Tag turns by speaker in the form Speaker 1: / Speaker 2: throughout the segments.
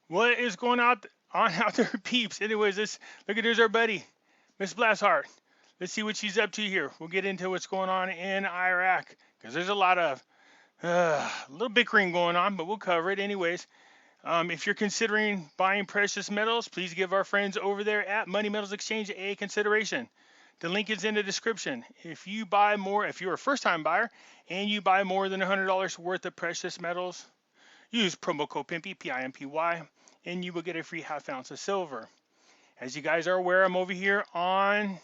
Speaker 1: What is going on out there, peeps? Anyways, look at there's our buddy, Miss Plasschaert. Let's see what she's up to here. We'll get into what's going on in Iraq because there's a lot of little bickering going on, but we'll cover it anyways. If you're considering buying precious metals, please give our friends over there at Money Metals Exchange a consideration. The link is in the description. If you're a first-time buyer and you buy more than $100 worth of precious metals, use promo code Pimpy, P-I-M-P-Y, and you will get a free half ounce of silver. As you guys are aware, I'm over here on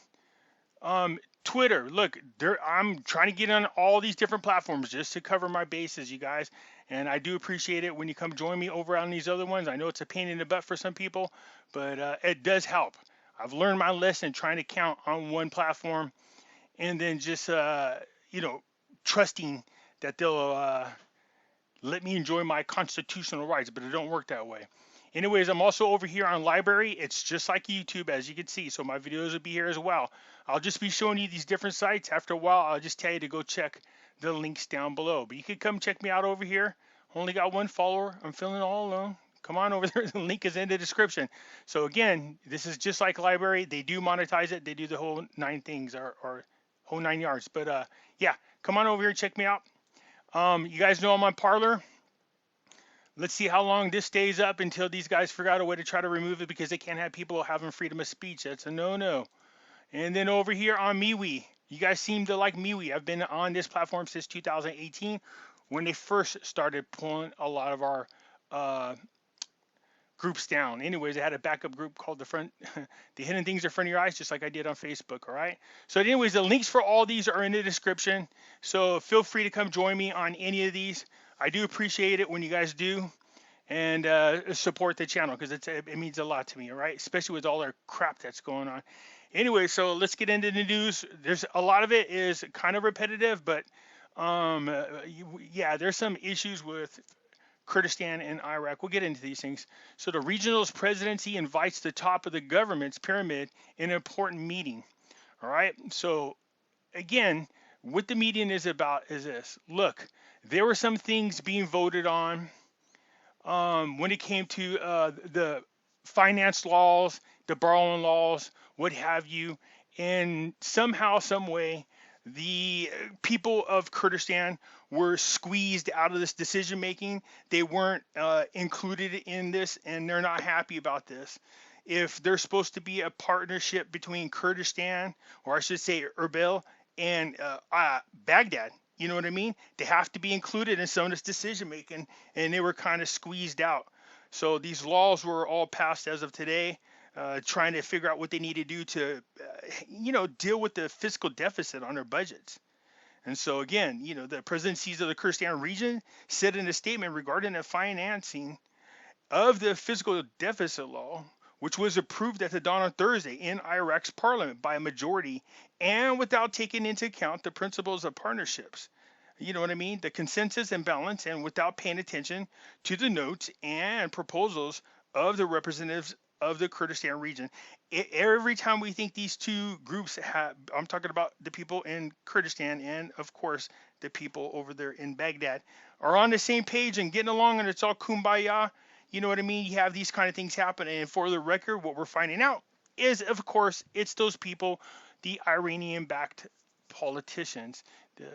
Speaker 1: Twitter. Look, I'm trying to get on all these different platforms just to cover my bases, you guys. And I do appreciate it when you come join me over on these other ones. I know it's a pain in the butt for some people, but it does help. I've learned my lesson trying to count on one platform and then just, trusting that they'll let me enjoy my constitutional rights, but it don't work that way. Anyways, I'm also over here on LBRY. It's just like YouTube, as you can see. So my videos will be here as well. I'll just be showing you these different sites. After a while, I'll just tell you to go check the links down below. But you can come check me out over here. Only got one follower. I'm feeling all alone. Come on over there. The link is in the description. So again, this is just like LBRY. They do monetize it. They do the whole 9 things or whole 9 yards. But yeah, come on over here and check me out. You guys know I'm on Parler. Let's see how long this stays up until these guys figure out a way to try to remove it because they can't have people having freedom of speech. That's a no-no. And then over here on Mewe, you guys seem to like Mewe. I've been on this platform since 2018 when they first started pulling a lot of our uh, groups down. Anyways, I had a backup group called the Hidden Things in Front of Your Eyes, just like I did on Facebook. All right. So, anyways, the links for all these are in the description. So feel free to come join me on any of these. I do appreciate it when you guys do and support the channel because it means a lot to me, all right? Especially with all our crap that's going on. Anyway, so let's get into the news. There's a lot of it is kind of repetitive, but yeah, there's some issues with Kurdistan and Iraq. We'll get into these things. So the regional's presidency invites the top of the government's pyramid in an important meeting. All right. So again, what the meeting is about is this. Look, there were some things being voted on when it came to the finance laws, the borrowing laws, what have you. And somehow, some way, the people of Kurdistan were squeezed out of this decision making. They weren't included in this, and they're not happy about this. If there's supposed to be a partnership between Kurdistan, or I should say Erbil, and Baghdad, you know what I mean? They have to be included in some of this decision making, and they were kind of squeezed out. So these laws were all passed as of today, trying to figure out what they need to do to, deal with the fiscal deficit on their budgets. And so again, the presidencies of the Kurdistan region said in a statement regarding the financing of the fiscal deficit law, which was approved at the dawn on Thursday in Iraq's parliament by a majority and without taking into account the principles of partnerships. You know what I mean? The consensus and balance, and without paying attention to the notes and proposals of the representatives of the Kurdistan region. Every time we think these two groups have, I'm talking about the people in Kurdistan and, of course, the people over there in Baghdad, are on the same page and getting along and it's all kumbaya. You know what I mean? You have these kind of things happening. And for the record, what we're finding out is, of course, it's those people, the Iranian-backed politicians, the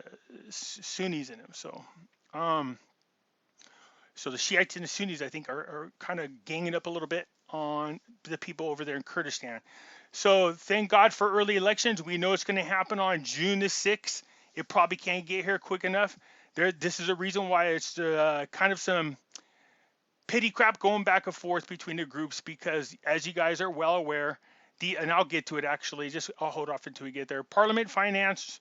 Speaker 1: Sunnis in them. So the Shiites and the Sunnis, I think, are kind of ganging up a little bit on the people over there in Kurdistan. So thank God for early elections. We know it's going to happen on June the 6th. It probably can't get here quick enough. This is a reason why it's kind of some petty crap going back and forth between the groups because, as you guys are well aware, and I'll get to it actually, I'll hold off until we get there. Parliament Finance,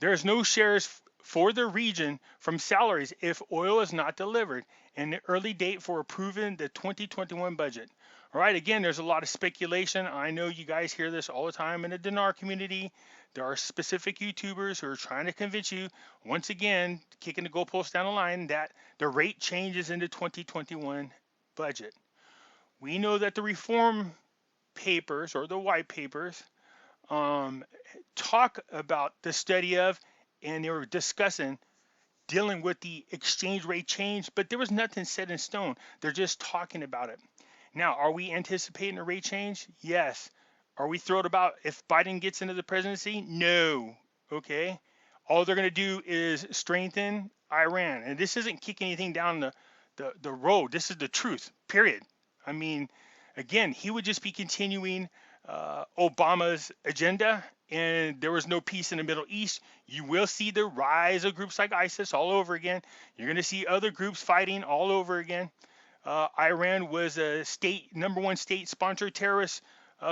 Speaker 1: there's no shares for the region from salaries if oil is not delivered, and the early date for approving the 2021 budget. All right, again, there's a lot of speculation. I know you guys hear this all the time in the Dinar community. There are specific YouTubers who are trying to convince you, once again, kicking the goalpost down the line, that the rate changes in the 2021 budget. We know that the reform papers or the white papers talk about the study of, and they were discussing dealing with the exchange rate change, but there was nothing set in stone. They're just talking about it. Now, are we anticipating a rate change? Yes. Are we thrilled about if Biden gets into the presidency? No. Okay. All they're going to do is strengthen Iran. And this isn't kicking anything down the road. This is the truth, period. I mean, again, he would just be continuing Obama's agenda, and there was no peace in the Middle East. You will see the rise of groups like ISIS all over again. You're going to see other groups fighting all over again. Iran was a number one state sponsored terrorist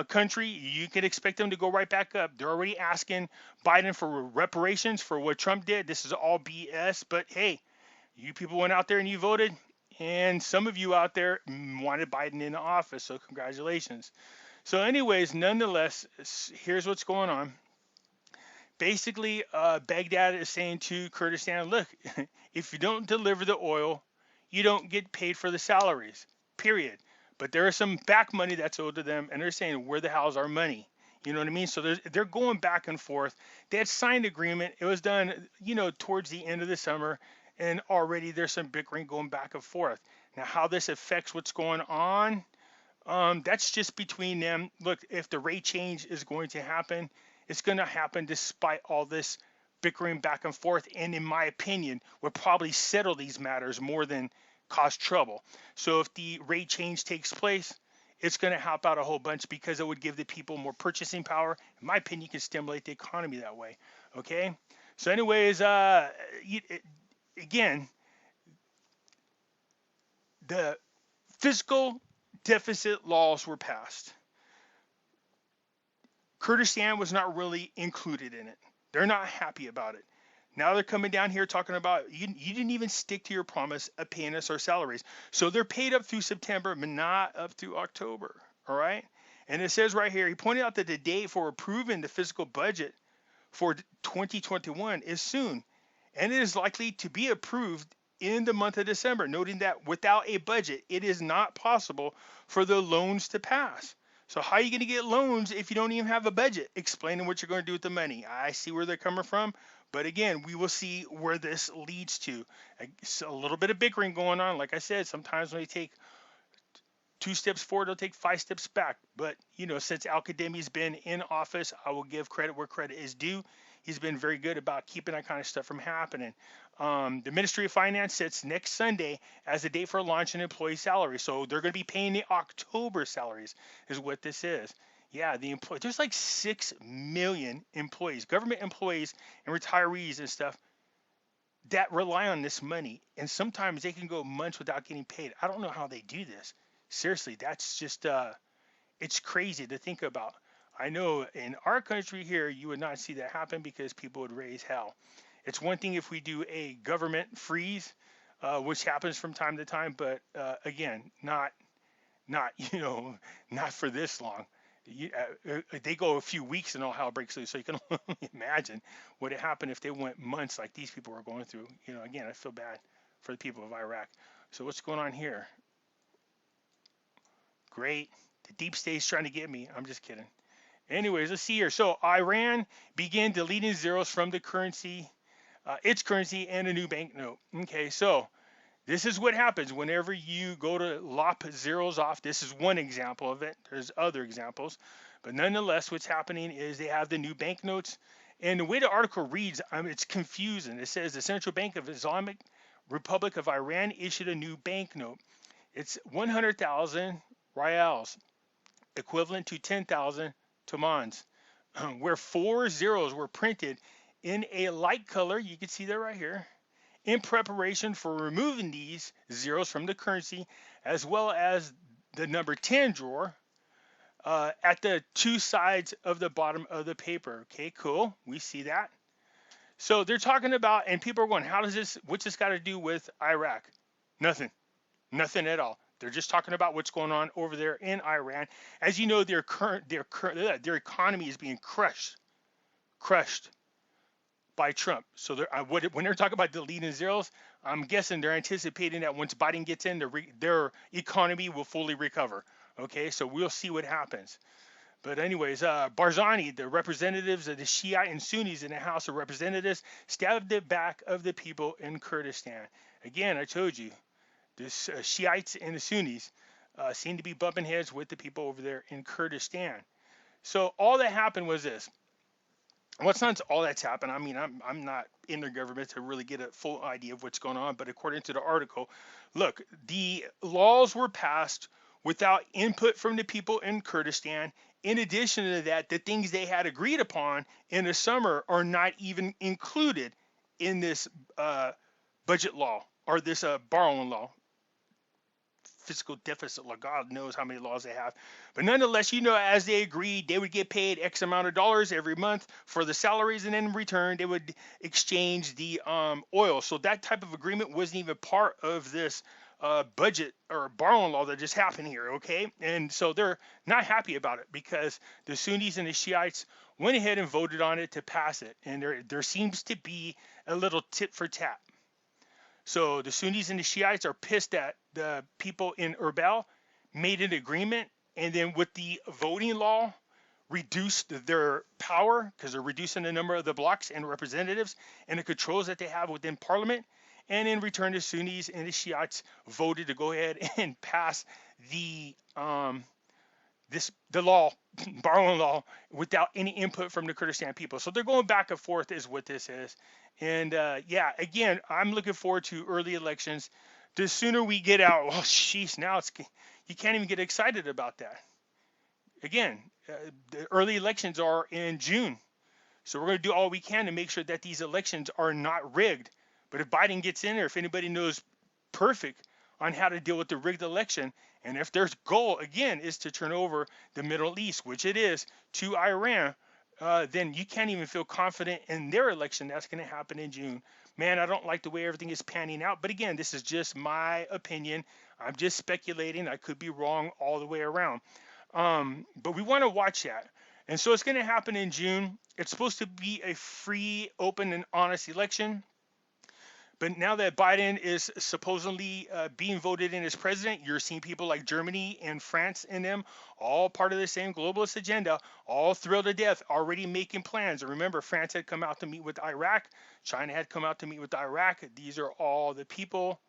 Speaker 1: country. You can expect them to go right back up. They're already asking Biden for reparations for what Trump did. This is all BS, but hey, you people went out there and you voted, and some of you out there wanted Biden in office, so congratulations. So anyways, nonetheless, here's what's going on. Basically, Baghdad is saying to Kurdistan, look, if you don't deliver the oil, you don't get paid for the salaries, period. But there is some back money that's owed to them, and they're saying, where the hell's our money? You know what I mean? So they're going back and forth. They had signed agreement. It was done, towards the end of the summer, and already there's some bickering going back and forth. Now, how this affects what's going on, that's just between them. Look, if the rate change is going to happen, it's going to happen despite all this bickering back and forth, and in my opinion, will probably settle these matters more than cause trouble. So if the rate change takes place, it's going to help out a whole bunch because it would give the people more purchasing power. In my opinion, you can stimulate the economy that way. Okay. So anyways, again, the fiscal deficit laws were passed. Kurdistan was not really included in it. They're not happy about it. Now they're coming down here talking about you didn't even stick to your promise of paying us our salaries. So they're paid up through September, but not up through October. All right. And it says right here, he pointed out that the date for approving the fiscal budget for 2021 is soon, and it is likely to be approved in the month of December, noting that without a budget, it is not possible for the loans to pass. So how are you going to get loans if you don't even have a budget explaining what you're going to do with the money? I see where they're coming from. But again, we will see where this leads to. It's a little bit of bickering going on. Like I said, sometimes when they take 2 steps forward, they'll take 5 steps back. But, since Al-Kadhimi's been in office, I will give credit where credit is due. He's been very good about keeping that kind of stuff from happening. The Ministry of Finance sets next Sunday as the date for launching employee salaries. So they're going to be paying the October salaries is what this is. Yeah, there's like 6 million employees, government employees and retirees and stuff that rely on this money. And sometimes they can go months without getting paid. I don't know how they do this. Seriously, that's just, it's crazy to think about. I know in our country here, you would not see that happen because people would raise hell. It's one thing if we do a government freeze, which happens from time to time, but again, not for this long. They go a few weeks and all hell breaks loose. So you can only imagine what would happen if they went months like these people were going through. Again, I feel bad for the people of Iraq. So what's going on here? Great. The deep state's trying to get me. I'm just kidding. Anyways, let's see here. So Iran began deleting zeros from the currency, its currency, and a new banknote. Okay, so this is what happens whenever you go to lop zeros off. This is one example of it. There's other examples. But nonetheless, what's happening is they have the new banknotes. And the way the article reads, it's confusing. It says the Central Bank of Islamic Republic of Iran issued a new banknote. It's 100,000 rials, equivalent to 10,000 tomans, where 4 zeros were printed in a light color. You can see that right here. In preparation for removing these zeros from the currency, as well as the number 10 drawer at the 2 sides of the bottom of the paper. Okay, cool. We see that. So they're talking about, and people are going, what's this got to do with Iraq? Nothing at all. They're just talking about what's going on over there in Iran. As you know, their economy is being crushed by Trump. So when they're talking about deleting zeros, I'm guessing they're anticipating that once Biden gets in, their economy will fully recover. Okay, so we'll see what happens. But anyways, Barzani, the representatives of the Shiite and Sunnis in the House of Representatives, stabbed the back of the people in Kurdistan. Again, I told you, the Shiites and the Sunnis seem to be bumping heads with the people over there in Kurdistan. So all that happened was this. What's not all that's happened? I mean, I'm not in the government to really get a full idea of what's going on, but according to the article, look, the laws were passed without input from the people in Kurdistan. In addition to that, the things they had agreed upon in the summer are not even included in this budget law or this borrowing law. Fiscal deficit law. God knows how many laws they have. But nonetheless, as they agreed, they would get paid X amount of dollars every month for the salaries, and in return, they would exchange the oil. So that type of agreement wasn't even part of this budget or borrowing law that just happened here, okay? And so they're not happy about it because the Sunnis and the Shiites went ahead and voted on it to pass it. And there seems to be a little tit for tat. So the Sunnis and the Shiites are pissed that the people in Erbil made an agreement, and then with the voting law, reduced their power because they're reducing the number of the blocks and representatives and the controls that they have within Parliament. And in return, the Sunnis and the Shiites voted to go ahead and pass the law, borrowing law, without any input from the Kurdistan people. So they're going back and forth is what this is. And yeah, again, I'm looking forward to early elections. The sooner we get out, well, sheesh, now you can't even get excited about that. Again, the early elections are in June. So we're going to do all we can to make sure that these elections are not rigged. But if Biden gets in there, if anybody knows perfect on how to deal with the rigged election, and if their goal, again, is to turn over the Middle East, which it is, to Iran, then you can't even feel confident in their election that's going to happen in June. Man, I don't like the way everything is panning out. But again, this is just my opinion. I'm just speculating. I could be wrong all the way around. But we want to watch that. And so it's going to happen in June. It's supposed to be a free, open, and honest election. But now that Biden is supposedly being voted in as president, you're seeing people like Germany and France and them, all part of the same globalist agenda, all thrilled to death, already making plans. And remember, France had come out to meet with Iraq. China had come out to meet with Iraq. These are all the people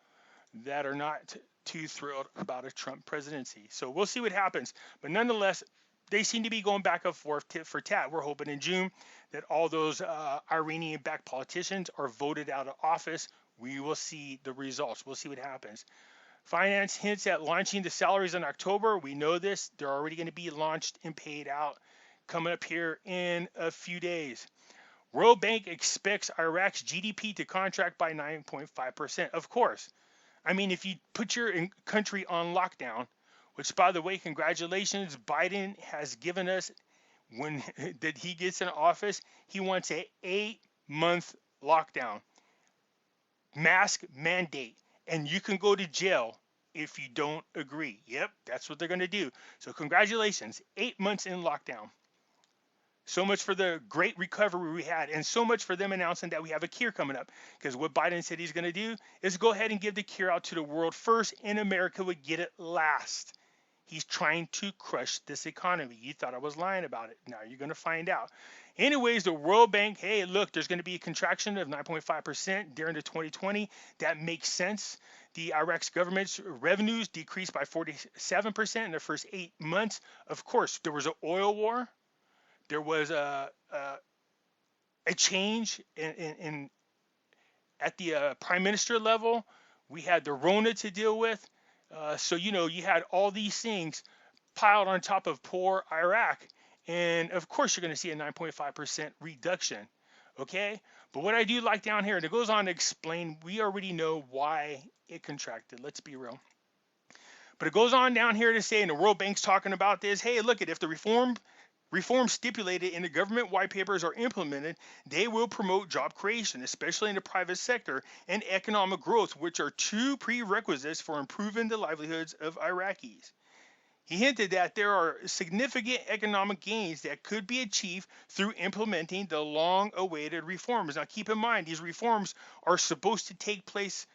Speaker 1: that are not too thrilled about a Trump presidency. So we'll see what happens. But nonetheless, they seem to be going back and forth tit for tat. We're hoping in June that all those Iranian-backed politicians are voted out of office. We will see the results. We'll see what happens. Finance hints at launching the salaries in October. We know this. They're already going to be launched and paid out coming up here in a few days. World Bank expects Iraq's GDP to contract by 9.5%. Of course. I mean, if you put your country on lockdown, which, by the way, congratulations, Biden has given us, when that he gets in office, he wants an 8-month lockdown, mask mandate, and you can go to jail if you don't agree. Yep, that's what they're going to do. So congratulations, 8 months in lockdown. So much for the great recovery we had, and so much for them announcing that we have a cure coming up. Because what Biden said he's going to do is go ahead and give the cure out to the world first, and America would get it last. He's trying to crush this economy. You thought I was lying about it. Now you're going to find out. Anyways, the World Bank, hey, look, there's going to be a contraction of 9.5% during the 2020. That makes sense. The Iraq's government's revenues decreased by 47% in the first 8 months. Of course, there was an oil war. There was a change in at the prime minister level. We had the Rona to deal with. So, you had all these things piled on top of poor Iraq. And of course, you're going to see a 9.5% reduction. Okay. But what I do like down here, and it goes on to explain, we already know why it contracted. Let's be real. But it goes on down here to say, and the World Bank's talking about this, hey, look, if the reforms stipulated in the government white papers are implemented, they will promote job creation, especially in the private sector, and economic growth, which are two prerequisites for improving the livelihoods of Iraqis. He hinted that there are significant economic gains that could be achieved through implementing the long-awaited reforms. Now, keep in mind, these reforms are supposed to take place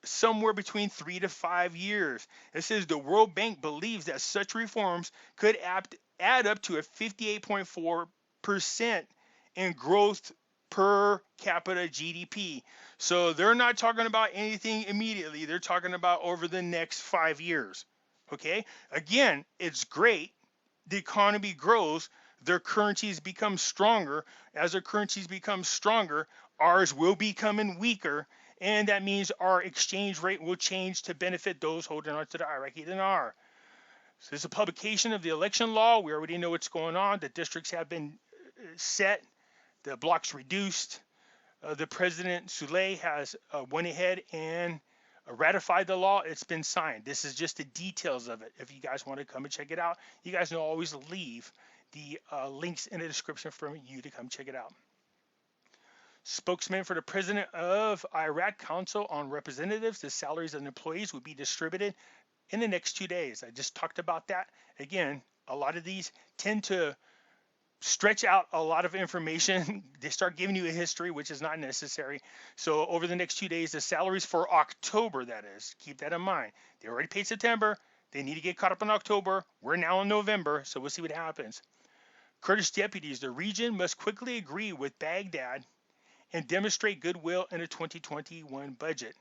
Speaker 1: somewhere between 3 to 5 years. It says the World Bank believes that such reforms could add up to a 58.4% in growth per capita GDP. So they're not talking about anything immediately. They're talking about over the next 5 years. Okay? Again, it's great. The economy grows, their currencies become stronger. As their currencies become stronger, ours will be becoming weaker, and that means our exchange rate will change to benefit those holding on to the Iraqi dinar. So this is a publication of the election law. We already know what's going on. The districts have been set, the blocks reduced. The President Souleh has went ahead and ratified the law. It's been signed. This is just the details of it. If you guys want to come and check it out, you guys know I always leave the links in the description for you to come check it out. Spokesman for the President of Iraqi Council of Representatives, the salaries of the employees will be distributed in the next 2 days. I just talked about that. Again, a lot of these tend to stretch out a lot of information. They start giving you a history, which is not necessary. So over the next 2 days, the salaries for October, that is, keep that in mind. They already paid September. They need to get caught up in October. We're now in November, so we'll see what happens. Kurdish deputies, the region must quickly agree with Baghdad and demonstrate goodwill in a 2021 budget.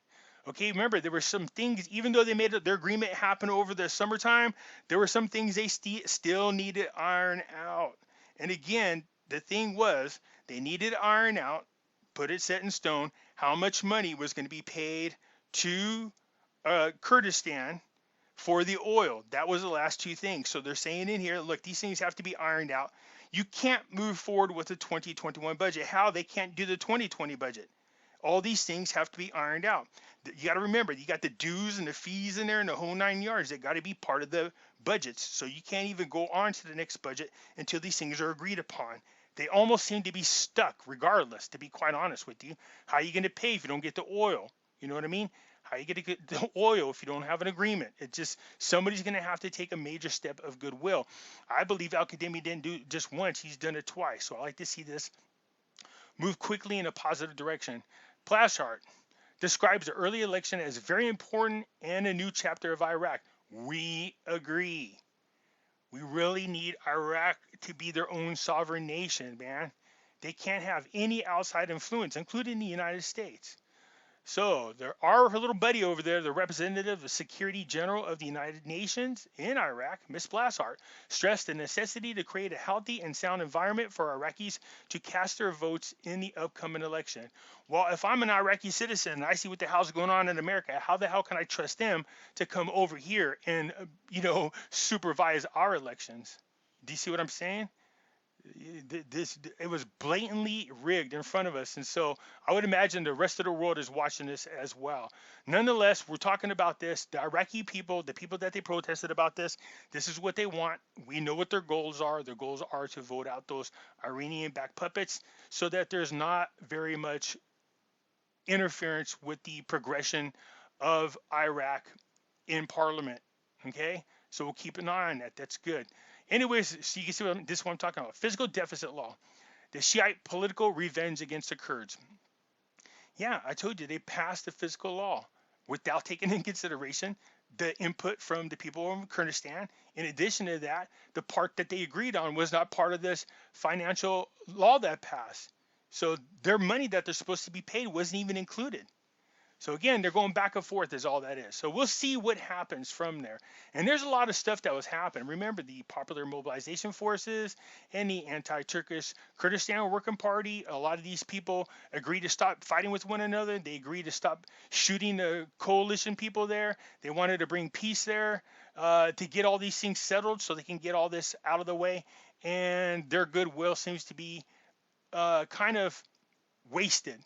Speaker 1: Okay, remember, there were some things, even though they made their agreement happen over the summertime, there were some things they still needed to iron out. And again, the thing was, they needed to iron out, put it set in stone, how much money was going to be paid to Kurdistan for the oil. That was the last two things. So they're saying in here, look, these things have to be ironed out. You can't move forward with the 2021 budget. How? They can't do the 2020 budget. All these things have to be ironed out. You got to remember, you got the dues and the fees in there and the whole 9 yards. They got to be part of the budgets. So you can't even go on to the next budget until these things are agreed upon. They almost seem to be stuck regardless, to be quite honest with you. How are you going to pay if you don't get the oil? You know what I mean? How are you going to get the oil if you don't have an agreement? It's just, somebody's going to have to take a major step of goodwill. I believe Al-Kadhimi didn't do it just once. He's done it twice. So I like to see this move quickly in a positive direction. Plasschaert describes the early election as very important and a new chapter of Iraq. We agree. We really need Iraq to be their own sovereign nation, man. They can't have any outside influence, including the United States. So there, our little buddy over there, the representative, the Secretary General of the United Nations in Iraq, Ms. Plasschaert, stressed the necessity to create a healthy and sound environment for Iraqis to cast their votes in the upcoming election. Well, if I'm an Iraqi citizen and I see what the hell's going on in America, how the hell can I trust them to come over here and, supervise our elections? Do you see what I'm saying? It was blatantly rigged in front of us, and so I would imagine the rest of the world is watching this as well. Nonetheless, we're talking about this. The Iraqi people, the people that they protested about this is what they want. We know what their goals are. Their goals are to vote out those Iranian-backed puppets so that there's not very much interference with the progression of Iraq in Parliament. Okay, so we'll keep an eye on that. That's good. Anyways, so you can see this is what I'm talking about. Fiscal deficit law. The Shiite political revenge against the Kurds. Yeah, I told you they passed the fiscal law without taking into consideration the input from the people of Kurdistan. In addition to that, the part that they agreed on was not part of this financial law that passed. So their money that they're supposed to be paid wasn't even included. So again, they're going back and forth is all that is. So we'll see what happens from there. And there's a lot of stuff that was happening. Remember the Popular Mobilization Forces and the anti-Turkish Kurdistan Working Party. A lot of these people agreed to stop fighting with one another. They agreed to stop shooting the coalition people there. They wanted to bring peace there to get all these things settled so they can get all this out of the way. And their goodwill seems to be kind of wasted.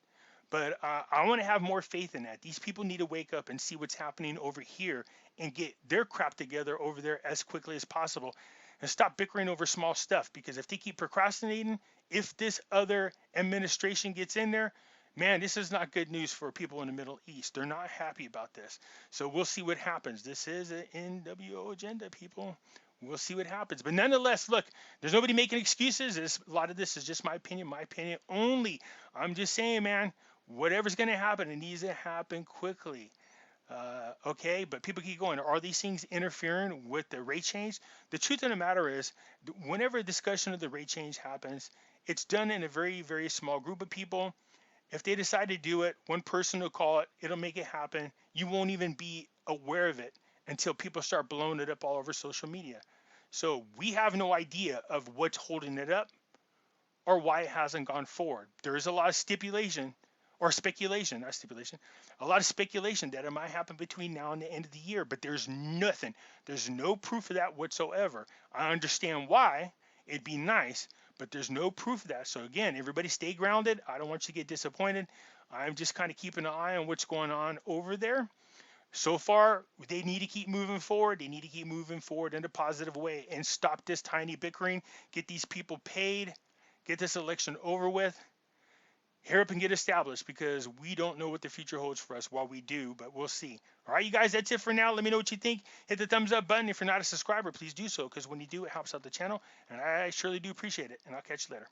Speaker 1: But I want to have more faith in that. These people need to wake up and see what's happening over here and get their crap together over there as quickly as possible and stop bickering over small stuff. Because if they keep procrastinating, if this other administration gets in there, man, this is not good news for people in the Middle East. They're not happy about this. So we'll see what happens. This is an NWO agenda, people. We'll see what happens. But nonetheless, look, there's nobody making excuses. A lot of this is just my opinion only. I'm just saying, man, whatever's going to happen, it needs to happen quickly. Okay, but people keep going. Are these things interfering with the rate change? The truth of the matter is, whenever a discussion of the rate change happens, it's done in a very, very small group of people. If they decide to do it, one person will call it, it'll make it happen. You won't even be aware of it until people start blowing it up all over social media. So we have no idea of what's holding it up or why it hasn't gone forward. There is a lot of stipulation or speculation, not stipulation, a lot of speculation that it might happen between now and the end of the year, but there's nothing. There's no proof of that whatsoever. I understand why. It'd be nice, but there's no proof of that. So again, everybody stay grounded. I don't want you to get disappointed. I'm just kind of keeping an eye on what's going on over there. So far, they need to keep moving forward. They need to keep moving forward in a positive way and stop this tiny bickering, get these people paid, get this election over with, hurry up and get established, because we don't know what the future holds for us. While we do, but we'll see. All right, you guys, that's it for now. Let me know what you think. Hit the thumbs up button. If you're not a subscriber, please do so, because when you do, it helps out the channel, and I surely do appreciate it. And I'll catch you later.